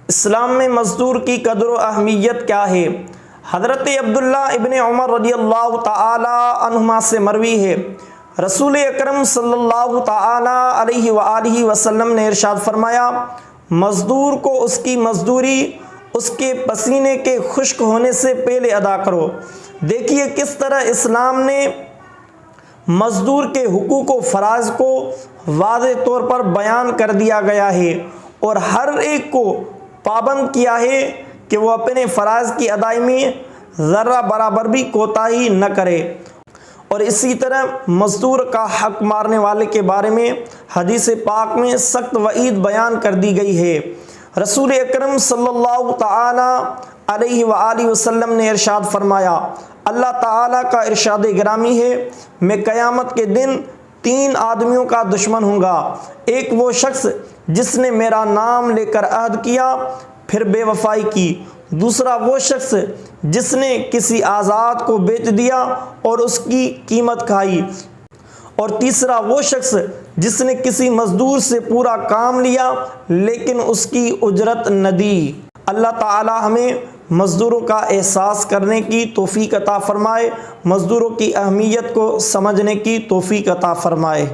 اسلام میں مزدور کی قدر و اہمیت کیا ہے؟ حضرت عبداللہ ابن عمر رضی اللہ تعالی عنہما سے مروی ہے، رسول اکرم صلی اللہ تعالی علیہ وآلہ وسلم نے ارشاد فرمایا، مزدور کو اس کی مزدوری اس کے پسینے کے خشک ہونے سے پہلے ادا کرو۔ دیکھیے کس طرح اسلام نے مزدور کے حقوق و فرائض کو واضح طور پر بیان کر دیا گیا ہے اور ہر ایک کو پابند کیا ہے کہ وہ اپنے فرائض کی ادائیگی میں ذرہ برابر بھی کوتاہی نہ کرے۔ اور اسی طرح مزدور کا حق مارنے والے کے بارے میں حدیث پاک میں سخت وعید بیان کر دی گئی ہے۔ رسول اکرم صلی اللہ تعالی علیہ وآلہ وسلم نے ارشاد فرمایا، اللہ تعالیٰ کا ارشاد گرامی ہے، میں قیامت کے دن 3 آدمیوں کا دشمن ہوں گا۔ ایک وہ شخص جس نے میرا نام لے کر عہد کیا پھر بے وفائی کی، دوسرا وہ شخص جس نے کسی آزاد کو بیچ دیا اور اس کی قیمت کھائی، اور تیسرا وہ شخص جس نے کسی مزدور سے پورا کام لیا لیکن اس کی اجرت نہ دی۔ اللہ تعالی ہمیں مزدوروں کا احساس کرنے کی توفیق عطا فرمائے، مزدوروں کی اہمیت کو سمجھنے کی توفیق عطا فرمائے۔